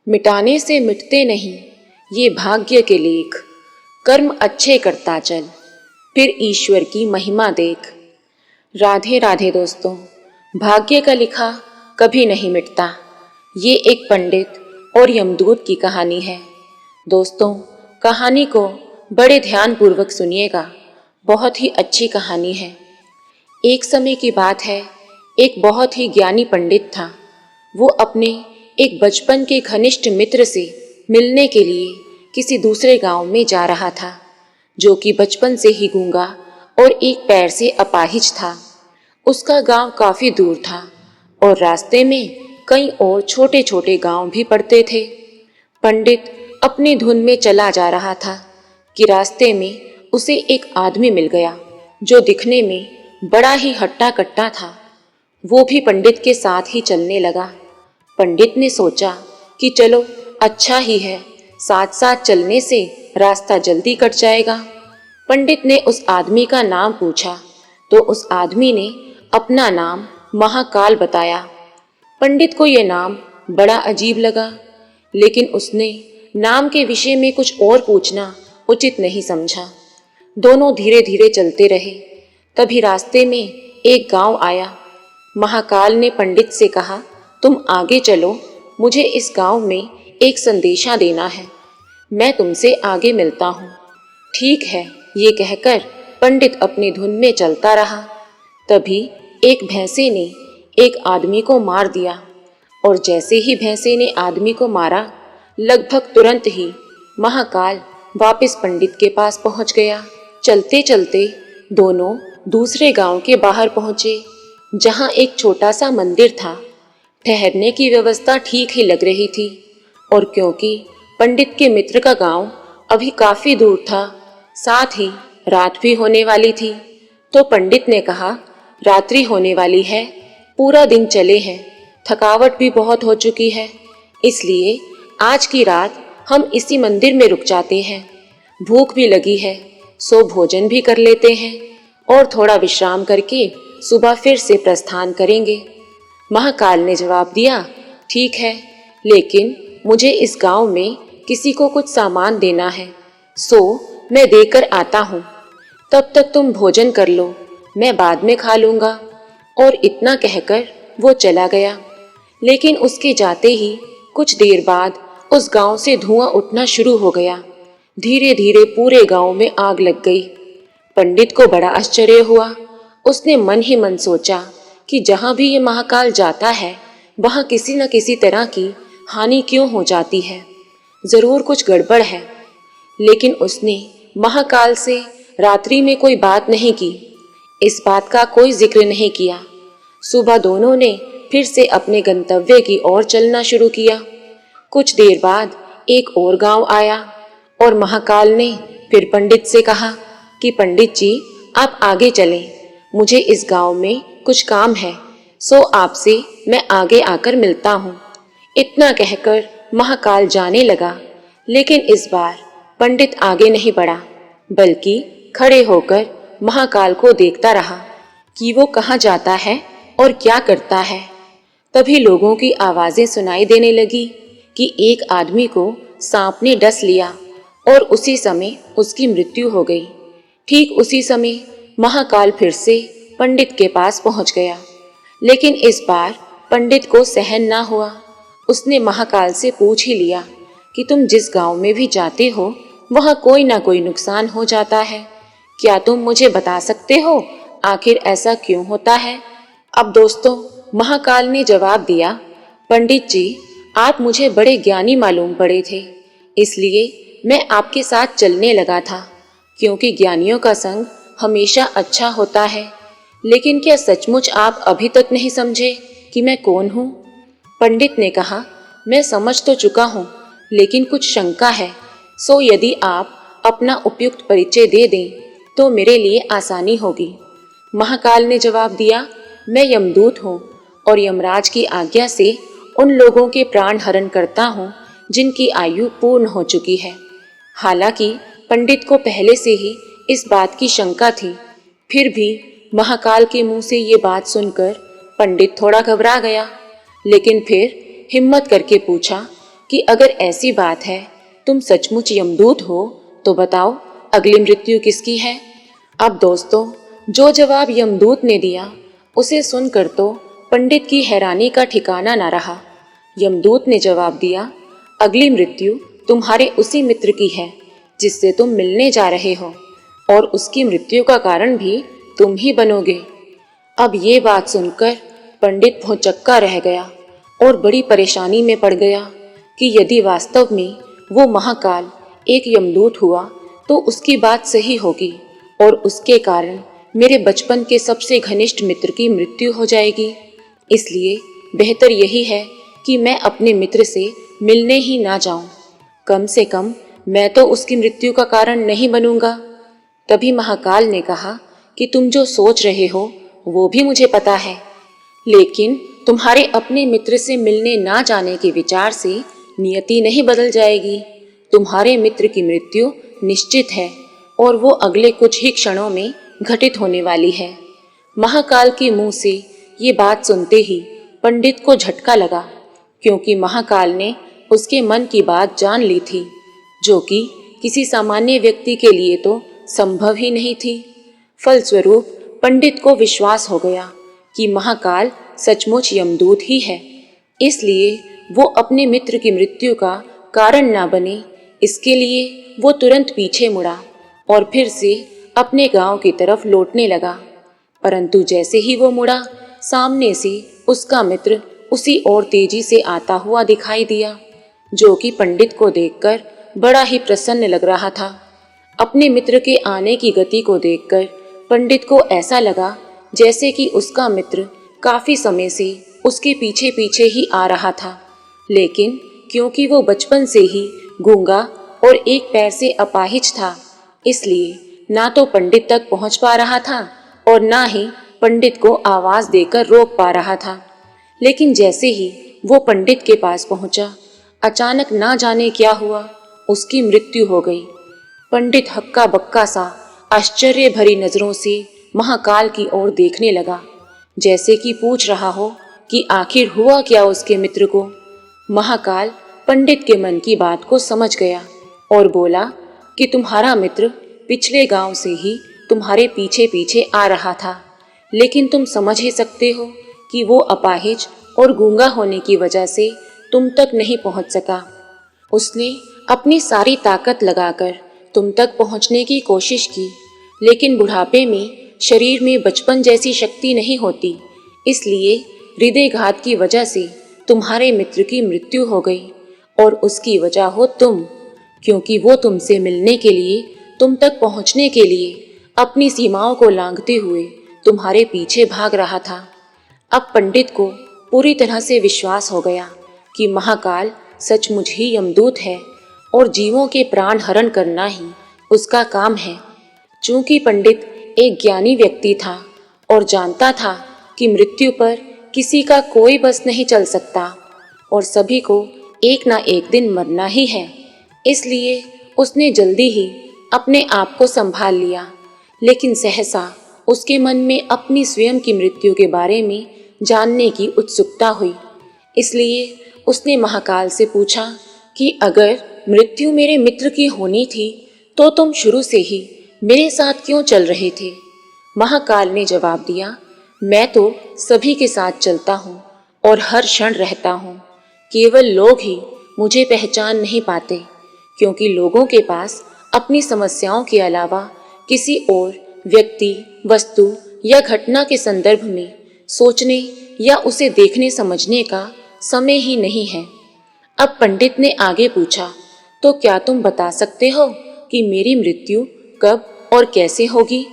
मिटाने से मिटते नहीं ये भाग्य के लेख, कर्म अच्छे करता चल फिर ईश्वर की महिमा देख। राधे राधे दोस्तों, भाग्य का लिखा कभी नहीं मिटता। ये एक पंडित और यमदूत की कहानी है। दोस्तों, कहानी को बड़े ध्यानपूर्वक सुनिएगा, बहुत ही अच्छी कहानी है। एक समय की बात है, एक बहुत ही ज्ञानी पंडित था। वो अपने एक बचपन के घनिष्ठ मित्र से मिलने के लिए किसी दूसरे गांव में जा रहा था, जो कि बचपन से ही गूंगा और एक पैर से अपाहिज था। उसका गांव काफी दूर था और रास्ते में कई और छोटे छोटे गांव भी पड़ते थे। पंडित अपनी धुन में चला जा रहा था कि रास्ते में उसे एक आदमी मिल गया, जो दिखने में बड़ा ही हट्टा कट्टा था। वो भी पंडित के साथ ही चलने लगा। पंडित ने सोचा कि चलो अच्छा ही है, साथ साथ चलने से रास्ता जल्दी कट जाएगा। पंडित ने उस आदमी का नाम पूछा तो उस आदमी ने अपना नाम महाकाल बताया। पंडित को यह नाम बड़ा अजीब लगा, लेकिन उसने नाम के विषय में कुछ और पूछना उचित नहीं समझा। दोनों धीरे धीरे चलते रहे। तभी रास्ते में एक गांव आया। महाकाल ने पंडित से कहा, तुम आगे चलो, मुझे इस गांव में एक संदेशा देना है। मैं तुमसे आगे मिलता हूँ। ठीक है, ये कहकर पंडित अपनी धुन में चलता रहा। तभी एक भैंसे ने एक आदमी को मार दिया और जैसे ही भैंसे ने आदमी को मारा, लगभग तुरंत ही महाकाल वापस पंडित के पास पहुँच गया। चलते चलते दोनों दूसरे गांव के बाहर पहुँचे, जहाँ एक छोटा सा मंदिर था। ठहरने की व्यवस्था ठीक ही लग रही थी, और क्योंकि पंडित के मित्र का गांव अभी काफी दूर था, साथ ही रात भी होने वाली थी, तो पंडित ने कहा, रात्रि होने वाली है, पूरा दिन चले हैं, थकावट भी बहुत हो चुकी है, इसलिए आज की रात हम इसी मंदिर में रुक जाते हैं। भूख भी लगी है, सो भोजन भी कर लेते हैं और थोड़ा विश्राम करके सुबह फिर से प्रस्थान करेंगे। महाकाल ने जवाब दिया, ठीक है, लेकिन मुझे इस गांव में किसी को कुछ सामान देना है, सो मैं देकर आता हूँ। तब तक तुम भोजन कर लो, मैं बाद में खा लूँगा। और इतना कहकर वो चला गया। लेकिन उसके जाते ही कुछ देर बाद उस गांव से धुआं उठना शुरू हो गया। धीरे धीरे पूरे गांव में आग लग गई। पंडित को बड़ा आश्चर्य हुआ। उसने मन ही मन सोचा कि जहाँ भी ये महाकाल जाता है, वहाँ किसी न किसी तरह की हानि क्यों हो जाती है, जरूर कुछ गड़बड़ है। लेकिन उसने महाकाल से रात्रि में कोई बात नहीं की, इस बात का कोई जिक्र नहीं किया। सुबह दोनों ने फिर से अपने गंतव्य की ओर चलना शुरू किया। कुछ देर बाद एक और गांव आया और महाकाल ने फिर पंडित से कहा कि पंडित जी, आप आगे चलें, मुझे इस गांव में कुछ काम है, सो आपसे मैं आगे आकर मिलता हूँ। इतना कहकर महाकाल जाने लगा, लेकिन इस बार पंडित आगे नहीं बढ़ा, बल्कि खड़े होकर महाकाल को देखता रहा कि वो कहाँ जाता है और क्या करता है। तभी लोगों की आवाजें सुनाई देने लगी कि एक आदमी को सांप ने डस लिया और उसी समय उसकी मृत्यु हो गई। ठीक उसी समय महाकाल फिर से पंडित के पास पहुंच गया, लेकिन इस बार पंडित को सहन ना हुआ। उसने महाकाल से पूछ ही लिया कि तुम जिस गांव में भी जाते हो, वहां कोई ना कोई नुकसान हो जाता है, क्या तुम मुझे बता सकते हो आखिर ऐसा क्यों होता है? अब दोस्तों, महाकाल ने जवाब दिया, पंडित जी, आप मुझे बड़े ज्ञानी मालूम पड़े थे, इसलिए मैं आपके साथ चलने लगा था, क्योंकि ज्ञानियों का संग हमेशा अच्छा होता है। लेकिन क्या सचमुच आप अभी तक नहीं समझे कि मैं कौन हूँ? पंडित ने कहा, मैं समझ तो चुका हूँ, लेकिन कुछ शंका है, सो यदि आप अपना उपयुक्त परिचय दे दें तो मेरे लिए आसानी होगी। महाकाल ने जवाब दिया, मैं यमदूत हूँ और यमराज की आज्ञा से उन लोगों के प्राण हरण करता हूँ जिनकी आयु पूर्ण हो चुकी है। हालांकि पंडित को पहले से ही इस बात की शंका थी, फिर भी महाकाल के मुंह से ये बात सुनकर पंडित थोड़ा घबरा गया, लेकिन फिर हिम्मत करके पूछा, कि अगर ऐसी बात है, तुम सचमुच यमदूत हो, तो बताओ अगली मृत्यु किसकी है। अब दोस्तों, जो जवाब यमदूत ने दिया उसे सुनकर तो पंडित की हैरानी का ठिकाना न रहा। यमदूत ने जवाब दिया, अगली मृत्यु तुम्हारे उसी मित्र की है जिससे तुम मिलने जा रहे हो, और उसकी मृत्यु का कारण भी तुम ही बनोगे। अब ये बात सुनकर पंडित भौंचक्का रह गया और बड़ी परेशानी में पड़ गया कि यदि वास्तव में वो महाकाल एक यमदूत हुआ तो उसकी बात सही होगी और उसके कारण मेरे बचपन के सबसे घनिष्ठ मित्र की मृत्यु हो जाएगी। इसलिए बेहतर यही है कि मैं अपने मित्र से मिलने ही ना जाऊं। कम से कम मैं तो उसकी मृत्यु का कारण नहीं बनूंगा। तभी महाकाल ने कहा कि तुम जो सोच रहे हो वो भी मुझे पता है, लेकिन तुम्हारे अपने मित्र से मिलने ना जाने के विचार से नियति नहीं बदल जाएगी। तुम्हारे मित्र की मृत्यु निश्चित है और वो अगले कुछ ही क्षणों में घटित होने वाली है। महाकाल के मुंह से ये बात सुनते ही पंडित को झटका लगा, क्योंकि महाकाल ने उसके मन की बात जान ली थी, जो कि किसी सामान्य व्यक्ति के लिए तो संभव ही नहीं थी। फलस्वरूप पंडित को विश्वास हो गया कि महाकाल सचमुच यमदूत ही है। इसलिए वो अपने मित्र की मृत्यु का कारण ना बने, इसके लिए वो तुरंत पीछे मुड़ा और फिर से अपने गांव की तरफ लौटने लगा। परंतु जैसे ही वो मुड़ा, सामने से उसका मित्र उसी ओर तेजी से आता हुआ दिखाई दिया, जो कि पंडित को देखकर बड़ा ही प्रसन्न लग रहा था। अपने मित्र के आने की गति को देखकर पंडित को ऐसा लगा जैसे कि उसका मित्र काफी समय से उसके पीछे पीछे ही आ रहा था, लेकिन क्योंकि वो बचपन से ही गूंगा और एक पैर से अपाहिज था, इसलिए ना तो पंडित तक पहुंच पा रहा था और ना ही पंडित को आवाज देकर रोक पा रहा था। लेकिन जैसे ही वो पंडित के पास पहुंचा, अचानक ना जाने क्या हुआ, उसकी मृत्यु हो गई। पंडित हक्का बक्का सा आश्चर्य भरी नजरों से महाकाल की ओर देखने लगा, जैसे कि पूछ रहा हो कि आखिर हुआ क्या उसके मित्र को। महाकाल पंडित के मन की बात को समझ गया और बोला कि तुम्हारा मित्र पिछले गांव से ही तुम्हारे पीछे पीछे आ रहा था, लेकिन तुम समझ ही सकते हो कि वो अपाहिज और गूंगा होने की वजह से तुम तक नहीं पहुंच सका। उसने अपनी सारी ताकत लगाकर तुम तक पहुंचने की कोशिश की, लेकिन बुढ़ापे में शरीर में बचपन जैसी शक्ति नहीं होती, इसलिए हृदयघात की वजह से तुम्हारे मित्र की मृत्यु हो गई और उसकी वजह हो तुम, क्योंकि वो तुमसे मिलने के लिए, तुम तक पहुंचने के लिए अपनी सीमाओं को लांघते हुए तुम्हारे पीछे भाग रहा था। अब पंडित को पूरी तरह से विश्वास हो गया कि महाकाल सचमुच ही यमदूत है और जीवों के प्राण हरण करना ही उसका काम है। चूंकि पंडित एक ज्ञानी व्यक्ति था और जानता था कि मृत्यु पर किसी का कोई बस नहीं चल सकता और सभी को एक ना एक दिन मरना ही है, इसलिए उसने जल्दी ही अपने आप को संभाल लिया। लेकिन सहसा उसके मन में अपनी स्वयं की मृत्यु के बारे में जानने की उत्सुकता हुई, इसलिए उसने महाकाल से पूछा कि अगर मृत्यु मेरे मित्र की होनी थी तो तुम शुरू से ही मेरे साथ क्यों चल रहे थे। महाकाल ने जवाब दिया, मैं तो सभी के साथ चलता हूँ और हर क्षण रहता हूँ, केवल लोग ही मुझे पहचान नहीं पाते, क्योंकि लोगों के पास अपनी समस्याओं के अलावा किसी और व्यक्ति, वस्तु या घटना के संदर्भ में सोचने या उसे देखने समझने का समय ही नहीं है। अब पंडित ने आगे पूछा, तो क्या तुम बता सकते हो कि मेरी मृत्यु कब और कैसे होगी।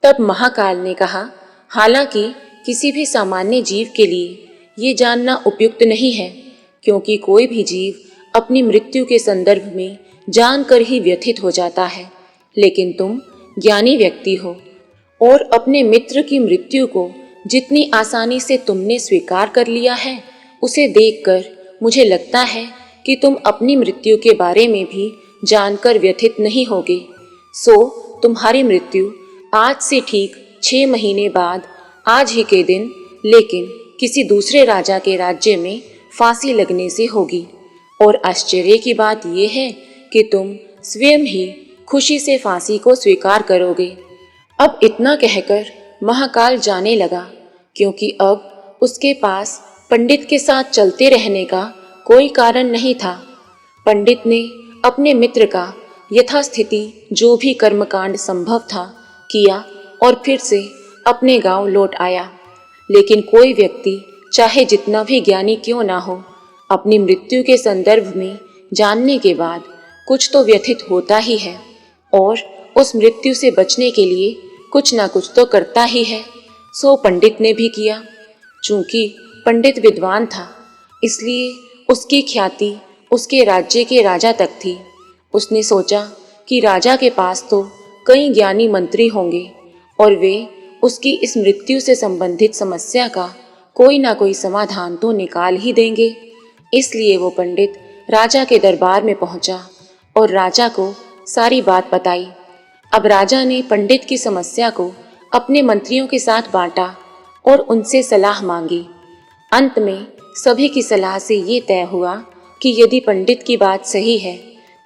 तब महाकाल ने कहा, हालांकि किसी भी सामान्य जीव के लिए ये जानना उपयुक्त नहीं है, क्योंकि कोई भी जीव अपनी मृत्यु के संदर्भ में जानकर ही व्यथित हो जाता है, लेकिन तुम ज्ञानी व्यक्ति हो और अपने मित्र की मृत्यु को जितनी आसानी से तुमने स्वीकार कर लिया है, उसे देखकर मुझे लगता है कि तुम अपनी मृत्यु के बारे में भी जानकर व्यथित नहीं होगे। सो तुम्हारी मृत्यु आज से ठीक 6 महीने बाद आज ही के दिन, लेकिन किसी दूसरे राजा के राज्य में फांसी लगने से होगी और आश्चर्य की बात यह है कि तुम स्वयं ही खुशी से फांसी को स्वीकार करोगे। अब इतना कहकर महाकाल जाने लगा, क्योंकि अब उसके पास पंडित के साथ चलते रहने का कोई कारण नहीं था। पंडित ने अपने मित्र का यथास्थिति जो भी कर्मकांड संभव था किया और फिर से अपने गांव लौट आया। लेकिन कोई व्यक्ति चाहे जितना भी ज्ञानी क्यों ना हो, अपनी मृत्यु के संदर्भ में जानने के बाद कुछ तो व्यथित होता ही है और उस मृत्यु से बचने के लिए कुछ ना कुछ तो करता ही है। सो पंडित ने भी किया। चूंकि पंडित विद्वान था, इसलिए उसकी ख्याति उसके राज्य के राजा तक थी। उसने सोचा कि राजा के पास तो कई ज्ञानी मंत्री होंगे और वे उसकी इस मृत्यु से संबंधित समस्या का कोई ना कोई समाधान तो निकाल ही देंगे। इसलिए वो पंडित राजा के दरबार में पहुंचा और राजा को सारी बात बताई। अब राजा ने पंडित की समस्या को अपने मंत्रियों के साथ बांटा और उनसे सलाह मांगी। अंत में सभी की सलाह से ये तय हुआ कि यदि पंडित की बात सही है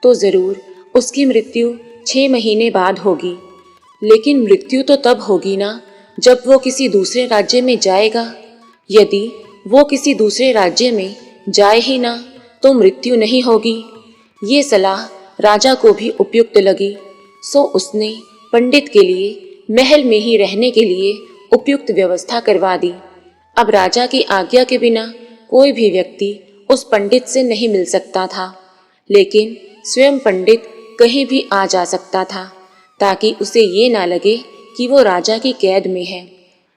तो जरूर उसकी मृत्यु 6 महीने बाद होगी। लेकिन मृत्यु तो तब होगी ना जब वो किसी दूसरे राज्य में जाएगा। यदि वो किसी दूसरे राज्य में जाए ही ना तो मृत्यु नहीं होगी। ये सलाह राजा को भी उपयुक्त लगी। सो उसने पंडित के लिए महल में ही रहने के लिए उपयुक्त व्यवस्था करवा दी। अब राजा की आज्ञा के बिना कोई भी व्यक्ति उस पंडित से नहीं मिल सकता था, लेकिन स्वयं पंडित कहीं भी आ जा सकता था ताकि उसे ये ना लगे कि वो राजा की कैद में है।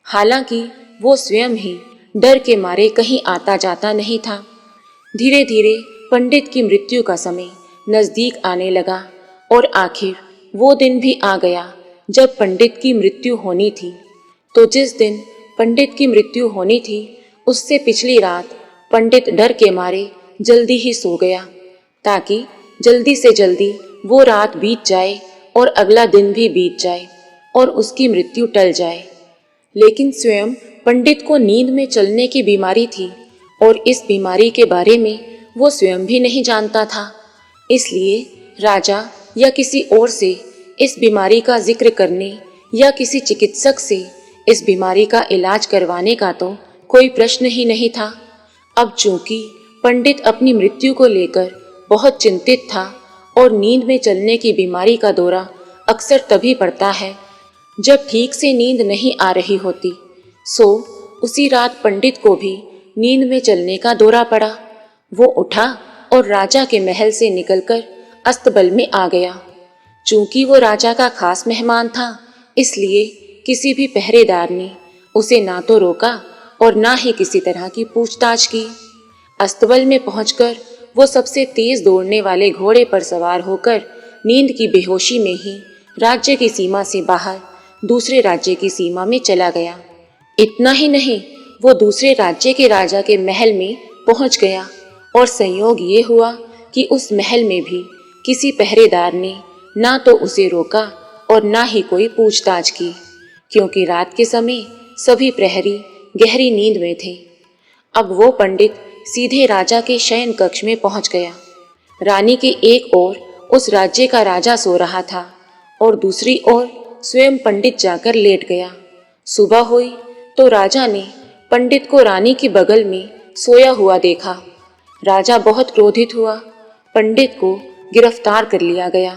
हालांकि वो स्वयं ही डर के मारे कहीं आता जाता नहीं था। धीरे धीरे पंडित की मृत्यु का समय नजदीक आने लगा और आखिर वो दिन भी आ गया जब पंडित की मृत्यु होनी थी। तो जिस दिन पंडित की मृत्यु होनी थी उससे पिछली रात पंडित डर के मारे जल्दी ही सो गया ताकि जल्दी से जल्दी वो रात बीत जाए और अगला दिन भी बीत जाए और उसकी मृत्यु टल जाए। लेकिन स्वयं पंडित को नींद में चलने की बीमारी थी और इस बीमारी के बारे में वो स्वयं भी नहीं जानता था। इसलिए राजा या किसी और से इस बीमारी का जिक्र करने या किसी चिकित्सक से इस बीमारी का इलाज करवाने का तो कोई प्रश्न ही नहीं था। अब चूंकि पंडित अपनी मृत्यु को लेकर बहुत चिंतित था और नींद में चलने की बीमारी का दौरा अक्सर तभी पड़ता है जब ठीक से नींद नहीं आ रही होती। सो उसी रात पंडित को भी नींद में चलने का दौरा पड़ा। वो उठा और राजा के महल से निकलकर अस्तबल में आ गया। चूंकि वो राजा का खास मेहमान था, इसलिए किसी भी पहरेदार ने उसे ना तो रोका और ना ही किसी तरह की पूछताछ की। अस्तबल में पहुंचकर वो सबसे तेज दौड़ने वाले घोड़े पर सवार होकर नींद की बेहोशी में ही राज्य की सीमा से बाहर दूसरे राज्य की सीमा में चला गया। इतना ही नहीं, वो दूसरे राज्य के राजा के महल में पहुंच गया और संयोग ये हुआ कि उस महल में भी किसी पहरेदार ने ना तो उसे रोका और ना ही कोई पूछताछ की, क्योंकि रात के समय सभी प्रहरी गहरी नींद में थे। अब वो पंडित सीधे राजा के शयन कक्ष में पहुंच गया। रानी के एक ओर उस राज्य का राजा सो रहा था और दूसरी ओर स्वयं पंडित जाकर लेट गया। सुबह हुई तो राजा ने पंडित को रानी के बगल में सोया हुआ देखा। राजा बहुत क्रोधित हुआ। पंडित को गिरफ्तार कर लिया गया।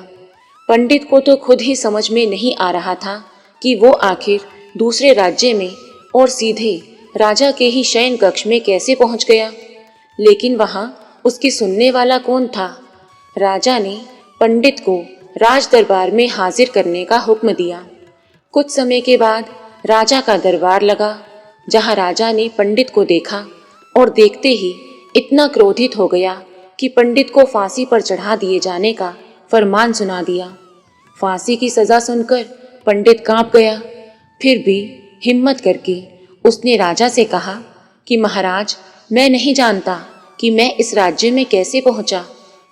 पंडित को तो खुद ही समझ में नहीं आ रहा था कि वो आखिर दूसरे राज्य में और सीधे राजा के ही शयन कक्ष में कैसे पहुंच गया। लेकिन वहां उसकी सुनने वाला कौन था। राजा ने पंडित को राज दरबार में हाजिर करने का हुक्म दिया। कुछ समय के बाद राजा का दरबार लगा, जहां राजा ने पंडित को देखा और देखते ही इतना क्रोधित हो गया कि पंडित को फांसी पर चढ़ा दिए जाने का फरमान सुना दिया। फांसी की सजा सुनकर पंडित कांप गया। फिर भी हिम्मत करके उसने राजा से कहा कि महाराज, मैं नहीं जानता कि मैं इस राज्य में कैसे पहुंचा।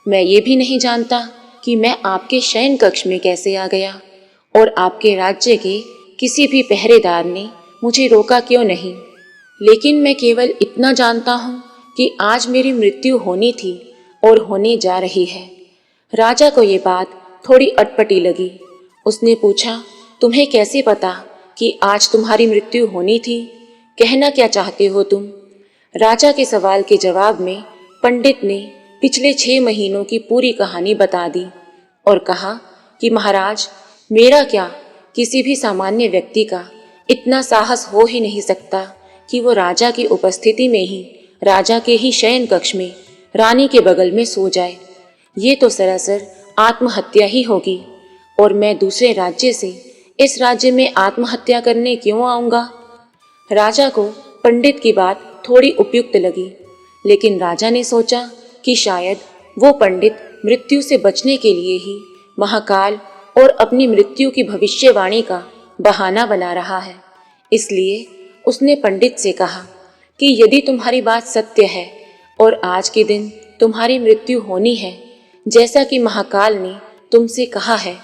मैं ये भी नहीं जानता कि मैं आपके शयन कक्ष में कैसे आ गया और आपके राज्य के किसी भी पहरेदार ने मुझे रोका क्यों नहीं। लेकिन मैं केवल इतना जानता हूँ कि आज मेरी मृत्यु होनी थी और होने जा रही है। राजा को ये बात थोड़ी अटपटी लगी। उसने पूछा, तुम्हें कैसे पता कि आज तुम्हारी मृत्यु होनी थी? कहना क्या चाहते हो तुम? राजा के सवाल के जवाब में पंडित ने पिछले 6 महीनों की पूरी कहानी बता दी और कहा कि महाराज, मेरा क्या, किसी भी सामान्य व्यक्ति का इतना साहस हो ही नहीं सकता कि वो राजा की उपस्थिति में ही, राजा के ही शयन कक्ष में रानी के बगल में सो जाए। ये तो सरासर आत्महत्या ही होगी, और मैं दूसरे राज्य से इस राज्य में आत्महत्या करने क्यों आऊंगा? राजा को पंडित की बात थोड़ी उपयुक्त लगी, लेकिन राजा ने सोचा कि शायद वो पंडित मृत्यु से बचने के लिए ही महाकाल और अपनी मृत्यु की भविष्यवाणी का बहाना बना रहा है। इसलिए उसने पंडित से कहा कि यदि तुम्हारी बात सत्य है और आज के दिन तुम्हारी मृत्यु होनी है, जैसा कि महाकाल ने तुमसे कहा है,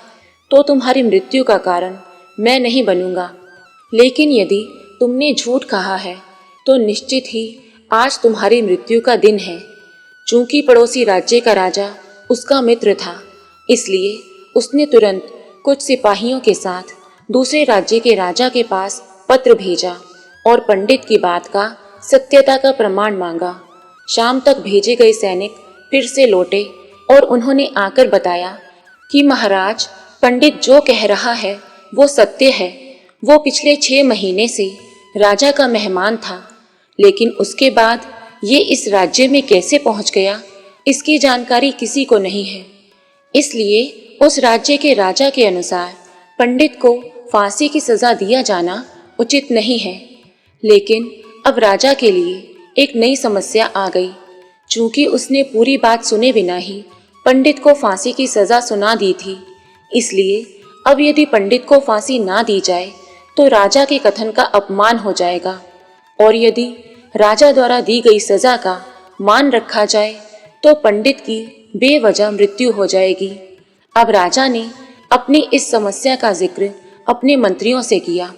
तो तुम्हारी मृत्यु का कारण मैं नहीं बनूंगा। लेकिन यदि तुमने झूठ कहा है तो निश्चित ही आज तुम्हारी मृत्यु का दिन है। चूंकि पड़ोसी राज्य का राजा उसका मित्र था, इसलिए उसने तुरंत कुछ सिपाहियों के साथ दूसरे राज्य के राजा के पास पत्र भेजा और पंडित की बात का सत्यता का प्रमाण मांगा। शाम तक भेजे गए सैनिक फिर से लौटे और उन्होंने आकर बताया कि महाराज, पंडित जो कह रहा है वो सत्य है। वो पिछले 6 महीने से राजा का मेहमान था, लेकिन उसके बाद ये इस राज्य में कैसे पहुंच गया, इसकी जानकारी किसी को नहीं है। इसलिए उस राज्य के राजा के अनुसार पंडित को फांसी की सजा दिया जाना उचित नहीं है। लेकिन अब राजा के लिए एक नई समस्या आ गई। चूंकि उसने पूरी बात सुने बिना ही पंडित को फांसी की सजा सुना दी थी, इसलिए अब यदि पंडित को फांसी ना दी जाए तो राजा के कथन का अपमान हो जाएगा, और यदि राजा द्वारा दी गई सजा का मान रखा जाए तो पंडित की बेवजह मृत्यु हो जाएगी। अब राजा ने अपनी इस समस्या का जिक्र अपने मंत्रियों से किया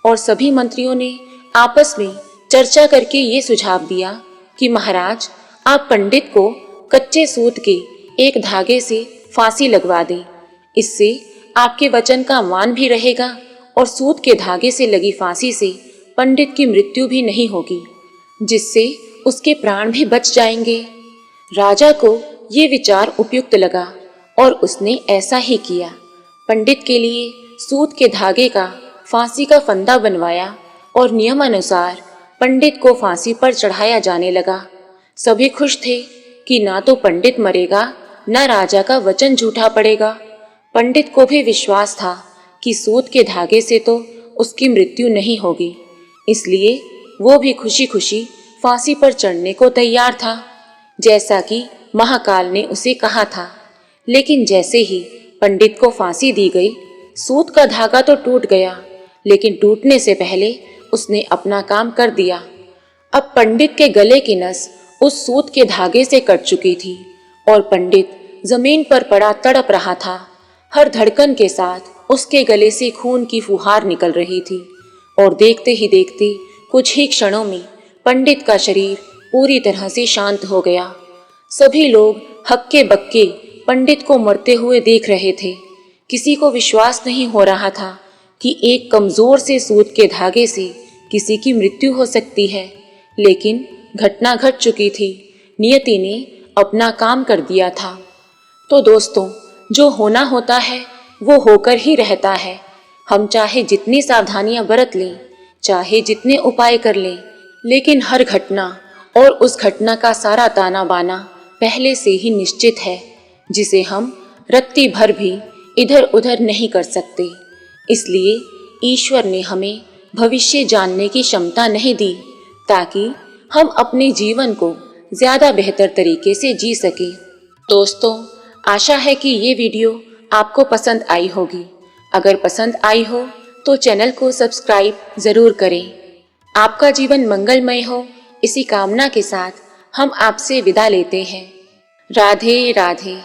और सभी मंत्रियों ने आपस में चर्चा करके ये सुझाव दिया कि महाराज, आप पंडित को कच्चे सूत के एक धागे से फांसी लगवा दें। इससे आपके वचन का मान भी रहेगा और सूत के धागे से लगी फांसी से पंडित की मृत्यु भी नहीं होगी, जिससे उसके प्राण भी बच जाएंगे। राजा को ये विचार उपयुक्त लगा और उसने ऐसा ही किया। पंडित के लिए सूत के धागे का फांसी का फंदा बनवाया और नियमानुसार पंडित को फांसी पर चढ़ाया जाने लगा। सभी खुश थे कि ना तो पंडित मरेगा, न राजा का वचन झूठा पड़ेगा। पंडित को भी विश्वास था कि सूत के धागे से तो उसकी मृत्यु नहीं होगी, इसलिए वो भी खुशी खुशी फांसी पर चढ़ने को तैयार था, जैसा कि महाकाल ने उसे कहा था। लेकिन जैसे ही पंडित को फांसी दी गई, सूत का धागा तो टूट गया, लेकिन टूटने से पहले उसने अपना काम कर दिया। अब पंडित के गले की नस उस सूत के धागे से कट चुकी थी और पंडित जमीन पर पड़ा तड़प रहा था। हर धड़कन के साथ उसके गले से खून की फुहार निकल रही थी और देखते ही देखते कुछ ही क्षणों में पंडित का शरीर पूरी तरह से शांत हो गया। सभी लोग हक्के बक्के पंडित को मरते हुए देख रहे थे। किसी को विश्वास नहीं हो रहा था कि एक कमजोर से सूत के धागे से किसी की मृत्यु हो सकती है, लेकिन घटना घट चुकी थी। नियति ने अपना काम कर दिया था। तो दोस्तों, जो होना होता है वो होकर ही रहता है। हम चाहे जितनी सावधानियां बरत लें, चाहे जितने उपाय कर लें, लेकिन हर घटना और उस घटना का सारा ताना बाना पहले से ही निश्चित है, जिसे हम रत्ती भर भी इधर उधर नहीं कर सकते। इसलिए ईश्वर ने हमें भविष्य जानने की क्षमता नहीं दी, ताकि हम अपने जीवन को ज्यादा बेहतर तरीके से जी सकें। दोस्तों, आशा है कि ये वीडियो आपको पसंद आई होगी। अगर पसंद आई हो तो चैनल को सब्सक्राइब जरूर करें। आपका जीवन मंगलमय हो, इसी कामना के साथ हम आपसे विदा लेते हैं। राधे राधे।